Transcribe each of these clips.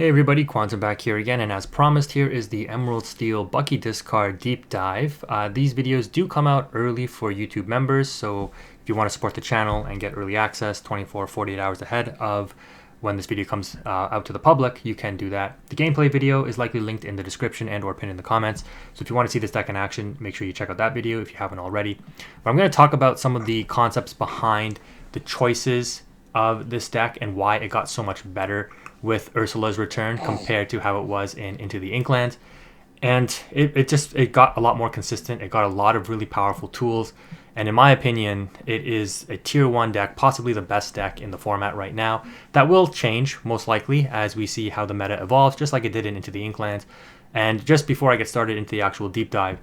Hey everybody, Quantum back here again, and as promised, here is the Emerald Steel Bucky Discard Deep Dive. These videos do come out early for YouTube members, so if you want to support the channel and get early access 24, 48 hours ahead of when this video comes out to the public, you can do that. The gameplay video is likely linked in the description and or pinned in the comments, so if you want to see this deck in action, make sure you check out that video if you haven't already. But I'm going to talk about some of the concepts behind the choices of this deck and why it got so much better with Ursula's return compared to how it was in Into the Inklands. And it got a lot more consistent. It got a lot of really powerful tools. And in my opinion, it is a tier 1 deck, possibly the best deck in the format right now. That will change, most likely, as we see how the meta evolves, just like it did in Into the Inklands. And just before I get started into the actual deep dive,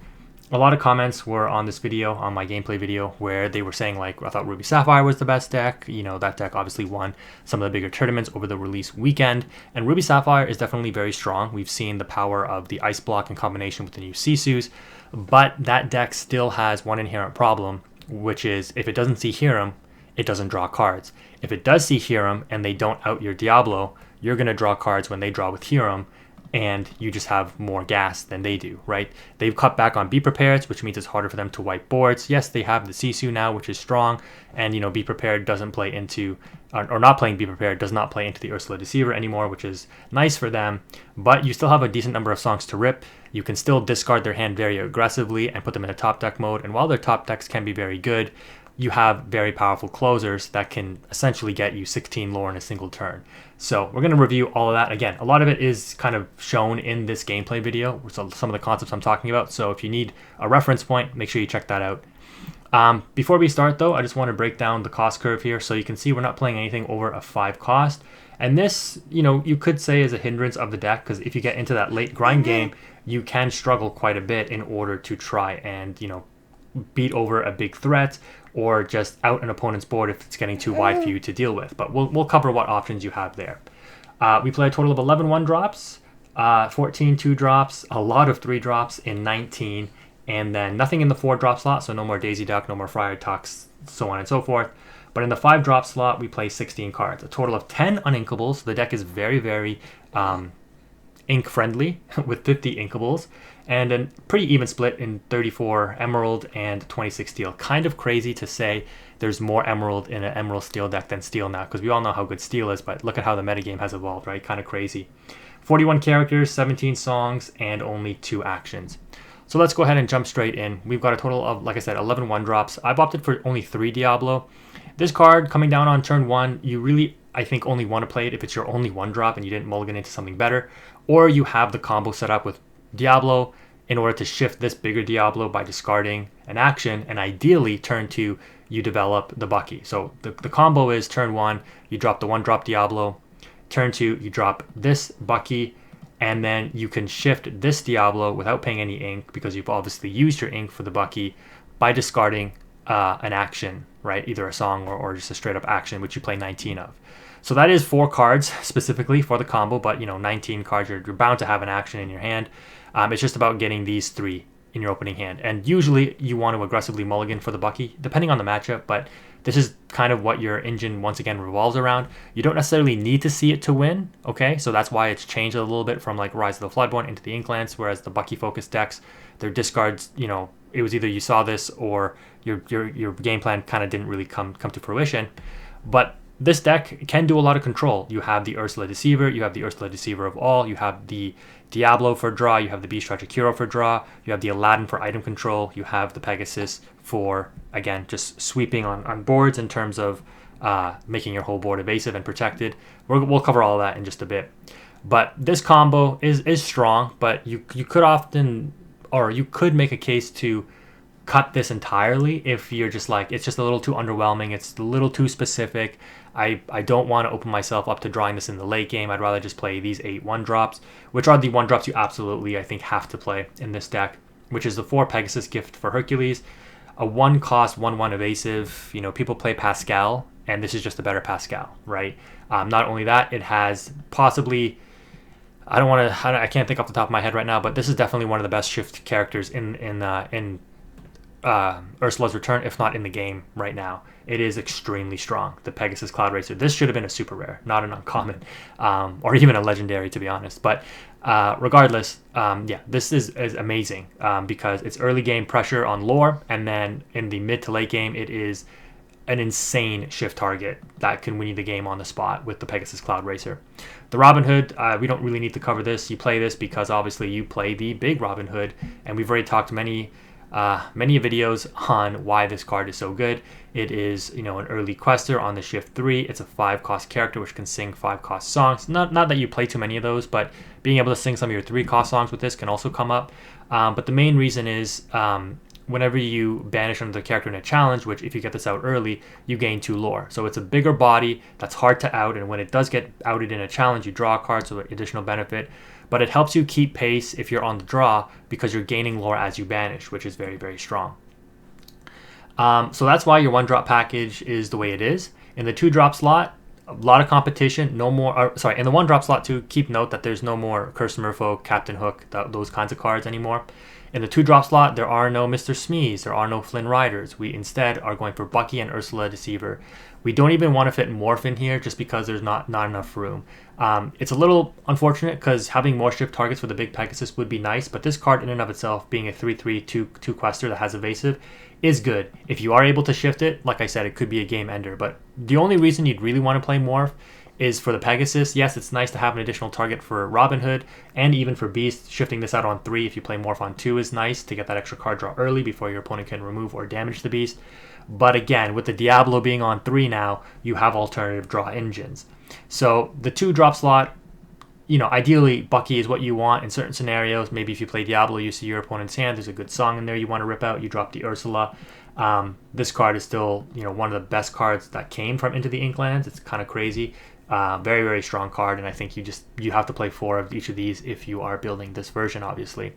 a lot of comments were on this video, on my gameplay video, where they were saying, like, I thought Ruby Sapphire was the best deck. You know, that deck obviously won some of the bigger tournaments over the release weekend. And Ruby Sapphire is definitely very strong. We've seen the power of the Ice Block in combination with the new Sisus. But that deck still has one inherent problem, which is if it doesn't see Hiram, it doesn't draw cards. If it does see Hiram and they don't out your Diablo, you're going to draw cards when they draw with Hiram, and you just have more gas than they do, right? They've cut back on Be Prepared, which means it's harder for them to wipe boards. Yes, they have the Sisu now, which is strong, and, you know, Be Prepared doesn't play into, or not playing Be Prepared does not play into the Ursula Deceiver anymore, which is nice for them, but you still have a decent number of songs to rip. You can still discard their hand very aggressively and put them in a top deck mode, and while their top decks can be very good, you have very powerful closers that can essentially get you 16 lore in a single turn. So we're going to review all of that. Again, a lot of it is kind of shown in this gameplay video, so some of the concepts I'm talking about. So if you need a reference point, make sure you check that out. Before we start though, I just want to break down the cost curve here. So you can see we're not playing anything over a 5 cost. And this, you know, you could say is a hindrance of the deck, because if you get into that late grind game, you can struggle quite a bit in order to try and, you know, beat over a big threat or just out an opponent's board if it's getting too wide for you to deal with. But we'll cover what options you have there. We play a total of 11 1-drops, 14 2-drops, a lot of 3-drops in 19, and then nothing in the 4-drop slot, so no more Daisy Duck, no more Friar Tucks, so on and so forth. But in the 5-drop slot, we play 16 cards, a total of 10 uninkables. The deck is very, very ink friendly with 50 inkables, and a pretty even split in 34 emerald and 26 steel. Kind of crazy to say there's more emerald in an emerald steel deck than steel now, because we all know how good steel is, but look at how the metagame has evolved, right? Kind of crazy. 41 characters, 17 songs, and only 2 actions. So let's go ahead and jump straight in. We've got a total of, like I said, 11 1-drops. I've opted for only 3 Diablo. This card coming down on turn 1, you really, I think, only want to play it if it's your only 1-drop and you didn't mulligan into something better, or you have the combo set up with Diablo in order to shift this bigger Diablo by discarding an action, and ideally turn 2 you develop the Bucky. So the combo is turn 1 you drop the 1-drop Diablo, turn 2 you drop this Bucky, and then you can shift this Diablo without paying any ink, because you've obviously used your ink for the Bucky, by discarding an action, right? Either a song or just a straight up action, which you play 19 of. So that is 4 cards specifically for the combo, but, you know, 19 cards, you're bound to have an action in your hand. It's just about getting these 3 in your opening hand. And usually you want to aggressively mulligan for the Bucky, depending on the matchup, but this is kind of what your engine once again revolves around. You don't necessarily need to see it to win, okay? So that's why it's changed a little bit from like Rise of the Floodborn into the Inklands, whereas the Bucky focused decks, their discards, you know, it was either you saw this or your game plan kind of didn't really come to fruition. But this deck can do a lot of control. You have the Ursula Deceiver, you have the Ursula Deceiver of All, you have the Diablo for draw, you have the Beast Tragic Hero for draw, you have the Aladdin for item control, you have the Pegasus for, again, just sweeping on boards in terms of making your whole board evasive and protected. We'll cover all of that in just a bit. But this combo is strong, but you could often, or you could make a case to cut this entirely if you're just like, it's just a little too underwhelming, it's a little too specific. I don't want to open myself up to drawing this in the late game. I'd rather just play these 8 1-drops, which are the 1-drops you absolutely, I think, have to play in this deck, which is the 4 Pegasus Gift for Hercules, a 1-cost 1/1 evasive. You know, people play Pascal, and this is just a better Pascal, right? Not only that, it has possibly, I can't think off the top of my head right now, but this is definitely one of the best shift characters in Ursula's Return, if not in the game right now. It is extremely strong, the Pegasus Cloud Racer. This should have been a super rare, not an uncommon, or even a legendary, to be honest. But regardless, yeah, this is amazing because it's early game pressure on lore, and then in the mid to late game, it is an insane shift target that can win you the game on the spot with the Pegasus Cloud Racer. The Robin Hood, we don't really need to cover this. You play this because obviously you play the big Robin Hood, and we've already talked many videos on why this card is so good. It is, an early quester on the shift 3. It's a 5-cost character which can sing 5-cost songs. Not that you play too many of those, but being able to sing some of your 3-cost songs with this can also come up. But the main reason is whenever you banish another character in a challenge, which if you get this out early, you gain 2 lore. So it's a bigger body that's hard to out, and when it does get outed in a challenge, you draw a card, so additional benefit. But it helps you keep pace if you're on the draw because you're gaining lore as you banish, which is very, very strong. So that's why your 1-drop package is the way it is. In the 2-drop slot, a lot of competition, no more, in the 1-drop slot too, keep note that there's no more Curse Merfolk, Captain Hook, those kinds of cards anymore. In the 2-drop slot, there are no Mr. Smees, there are no Flynn Riders. We instead are going for Bucky and Ursula Deceiver. We don't even want to fit Morph in here just because there's not enough room. It's a little unfortunate because having more shift targets for the big Pegasus would be nice, but this card in and of itself, being a 3/3 2 quester that has evasive, is good. If you are able to shift it, like I said, it could be a game ender, but the only reason you'd really want to play Morph is for the Pegasus. Yes, it's nice to have an additional target for Robin Hood and even for Beast. Shifting this out on 3 if you play Morph on 2 is nice to get that extra card draw early before your opponent can remove or damage the Beast. But again, with the Diablo being on 3 now, you have alternative draw engines. So the 2-drop slot, ideally Bucky is what you want in certain scenarios. Maybe if you play Diablo, you see your opponent's hand, there's a good song in there you want to rip out, you drop the Ursula. This card is still, one of the best cards that came from Into the Inklands. It's kind of crazy. Very, very strong card, and I think you have to play 4 of each of these if you are building this version, obviously.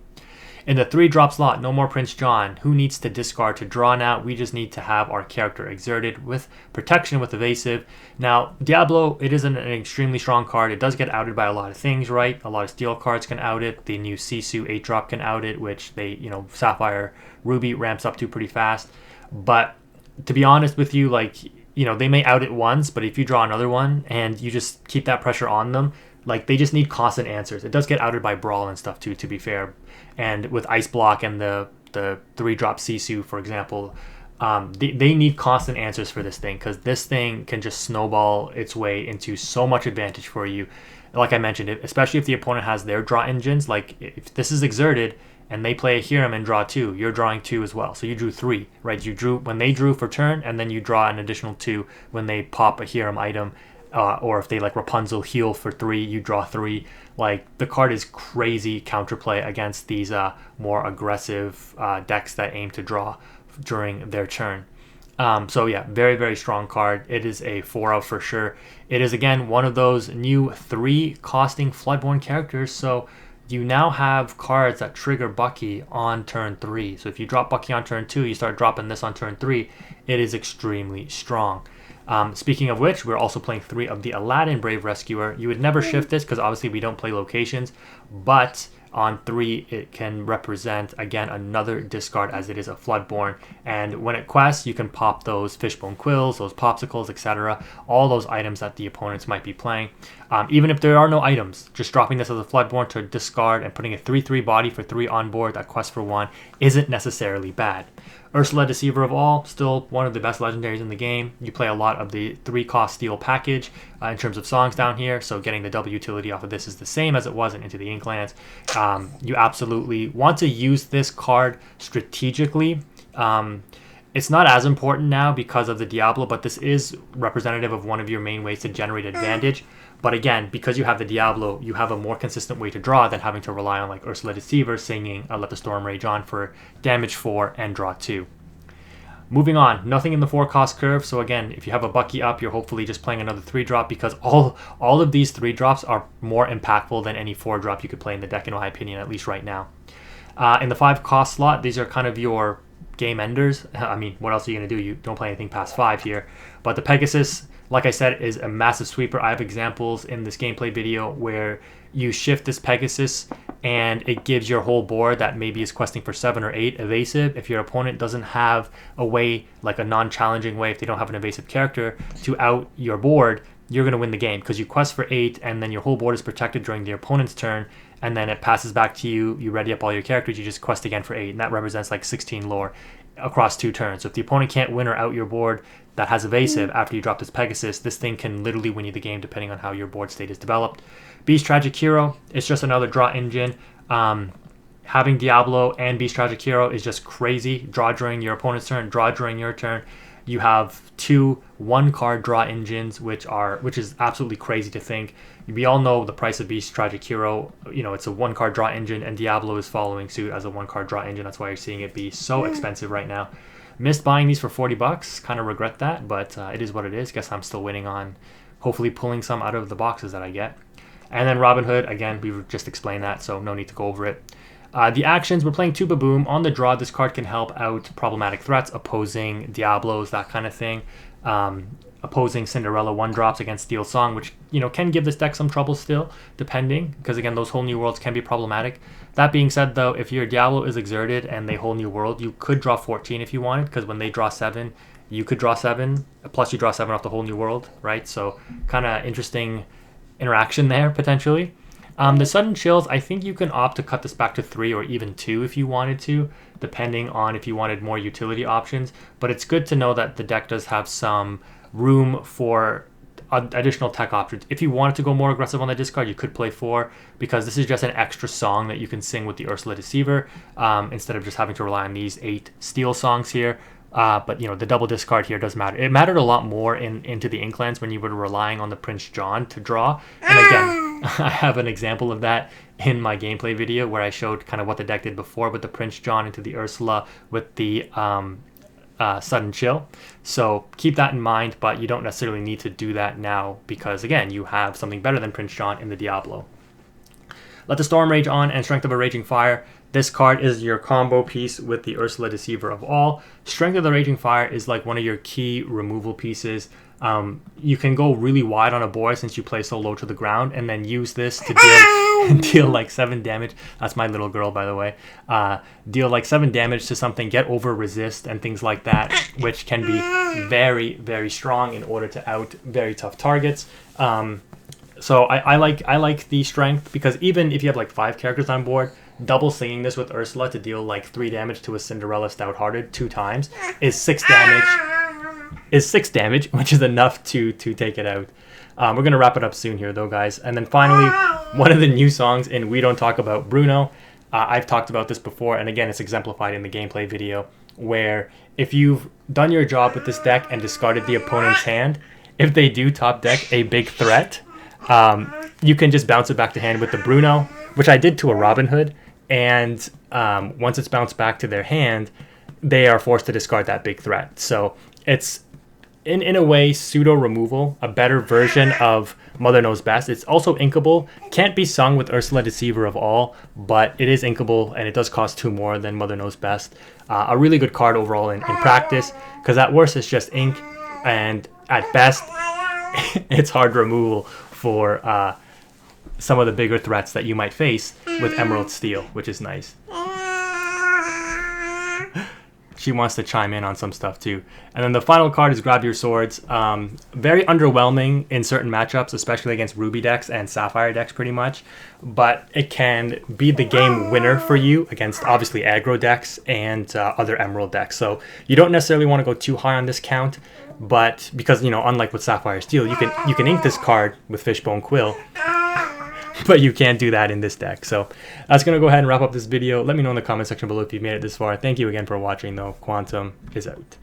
In the 3-drop slot, no more Prince John. Who needs to discard to draw now? We just need to have our character exerted with protection, with evasive. Now, Diablo, it is an extremely strong card. It does get outed by a lot of things, right? A lot of steel cards can out it. The new Sisu 8-drop can out it, which Sapphire Ruby ramps up to pretty fast. But to be honest with you, they may out it once, but if you draw another one and you just keep that pressure on them, they just need constant answers. It does get outed by Brawl and stuff too, to be fair. And with Ice Block and the 3-drop Sisu, for example, they need constant answers for this thing because this thing can just snowball its way into so much advantage for you. Like I mentioned, especially if the opponent has their draw engines, if this is exerted and they play a Hiram and draw 2, you're drawing 2 as well. So you drew 3, right? You drew when they drew for turn, and then you draw an additional 2 when they pop a Hiram item. Or if they Rapunzel heal for 3, you draw 3. The card is crazy counterplay against these more aggressive decks that aim to draw during their turn. So yeah, very, very strong card. It is a 4-of for sure. It is, again, one of those new 3-costing Floodborn characters. So you now have cards that trigger Bucky on turn 3. So if you drop Bucky on turn 2, you start dropping this on turn 3. It is extremely strong. Speaking of which, we're also playing 3 of the Aladdin Brave Rescuer. You would never shift this because obviously we don't play locations, but on 3 it can represent, again, another discard as it is a Floodborn. And when it quests, you can pop those Fishbone Quills, those Popsicles, etc. All those items that the opponents might be playing. Even if there are no items, just dropping this as a Floodborn to discard and putting a 3/3 body for 3 on board that quests for 1 isn't necessarily bad. Ursula Deceiver of All, still one of the best legendaries in the game. You play a lot of the 3-cost steel package in terms of songs down here, so getting the double utility off of this is the same as it was in Into the Inklands. You absolutely want to use this card strategically. It's not as important now because of the Diablo, but this is representative of one of your main ways to generate advantage. But again, because you have the Diablo, you have a more consistent way to draw than having to rely on Ursula Deceiver singing Let the Storm Rage On for damage 4 and draw 2. Moving on, nothing in the 4-cost curve. So again, if you have a Bucky up, you're hopefully just playing another 3-drop because all of these 3-drops are more impactful than any 4-drop you could play in the deck, in my opinion, at least right now. In the 5-cost slot, these are kind of your game enders. I mean, what else are you going to do? You don't play anything past 5 here. But the Pegasus, like I said, is a massive sweeper. I have examples in this gameplay video where you shift this Pegasus and it gives your whole board that maybe is questing for 7 or 8 evasive. If your opponent doesn't have a way, like a non-challenging way, if they don't have an evasive character to out your board, you're going to win the game because you quest for 8 and then your whole board is protected during the opponent's turn, and then it passes back to you. You ready up all your characters, you just quest again for 8, and that represents like 16 lore across 2 turns. So if the opponent can't win or out your board that has evasive after you drop this Pegasus, this thing can literally win you the game depending on how your board state is developed. Beast Tragic Hero, it's just another draw engine. Having Diablo and Beast Tragic Hero is just crazy. Draw during your opponent's turn, draw during your turn. You have 2 1-card draw engines, which is absolutely crazy to think. We all know the price of Beast Tragic Hero. You know, it's a 1-card draw engine, and Diablo is following suit as a 1-card draw engine. That's why you're seeing it be so expensive right now. Missed buying these for $40. Kind of regret that, but it is what it is. Guess I'm still waiting on hopefully pulling some out of the boxes that I get. And then Robin Hood, again, we just explained that, so no need to go over it. The actions, we're playing Tuba Boom. On the draw, this card can help out problematic threats, opposing Diablos, that kind of thing. Opposing Cinderella 1-drops against Steel Song, which, you know, can give this deck some trouble still, depending, because again, those whole new worlds can be problematic. That being said, though, if your Diablo is exerted and they whole new world, you could draw 14 if you wanted, because when they draw 7, you could draw 7, plus you draw 7 off the whole new world, right? So kind of interesting interaction there, potentially. The Sudden Chills, I think you can opt to cut this back to 3 or even 2 if you wanted to, depending on if you wanted more utility options. But it's good to know that the deck does have some room for additional tech options. If you wanted to go more aggressive on the discard, you could play 4, because this is just an extra song that you can sing with the Ursula Deceiver, instead of just having to rely on these 8 Steel Songs here. But, you know, the double discard here does matter. It mattered a lot more Into the Inklands when you were relying on the Prince John to draw. And again, I have an example of that in my gameplay video where I showed kind of what the deck did before with the Prince John into the Ursula with the Sudden Chill. So keep that in mind, but you don't necessarily need to do that now because, again, you have something better than Prince John in the Diablo. Let the Storm Rage on and Strength of a Raging Fire. This card is your combo piece with the Ursula Deceiver of All. Strength of the Raging Fire is like one of your key removal pieces. You can go really wide on a board since you play so low to the ground, and then use this to deal like 7 damage. That's my little girl, by the way. Deal like 7 damage to something, get over resist and things like that, which can be very, very strong in order to out very tough targets. So I like the strength, because even if you have like 5 characters on board, double singing this with Ursula to deal like 3 damage to a Cinderella Stout-Hearted 2 times is 6 damage. Which is enough to take it out. We're gonna wrap it up soon here, though, guys. And then finally, one of the new songs in We Don't Talk About Bruno. I've talked about this before, and again, it's exemplified in the gameplay video, where if you've done your job with this deck and discarded the opponent's hand, if they do top deck a big threat, you can just bounce it back to hand with the Bruno, which I did to a Robin Hood, and once it's bounced back to their hand, they are forced to discard that big threat. So it's, in a way, pseudo removal, a better version of Mother Knows Best. It's also inkable, can't be sung with Ursula Deceiver of All, but it is inkable, and it does cost 2 more than Mother Knows Best. A really good card overall in practice, because at worst it's just ink, and at best it's hard removal for some of the bigger threats that you might face with Emerald Steel, which is nice. She wants to chime in on some stuff too. And then the final card is Grab Your Swords. Very underwhelming in certain matchups, especially against Ruby decks and Sapphire decks pretty much. But it can be the game winner for you against obviously aggro decks and other Emerald decks. So you don't necessarily want to go too high on this count, but because, you know, unlike with Sapphire Steel, you can ink this card with Fishbone Quill. But you can't do that in this deck. So that's going to go ahead and wrap up this video. Let me know in the comment section below if you've made it this far. Thank you again for watching, though. Quantum is out.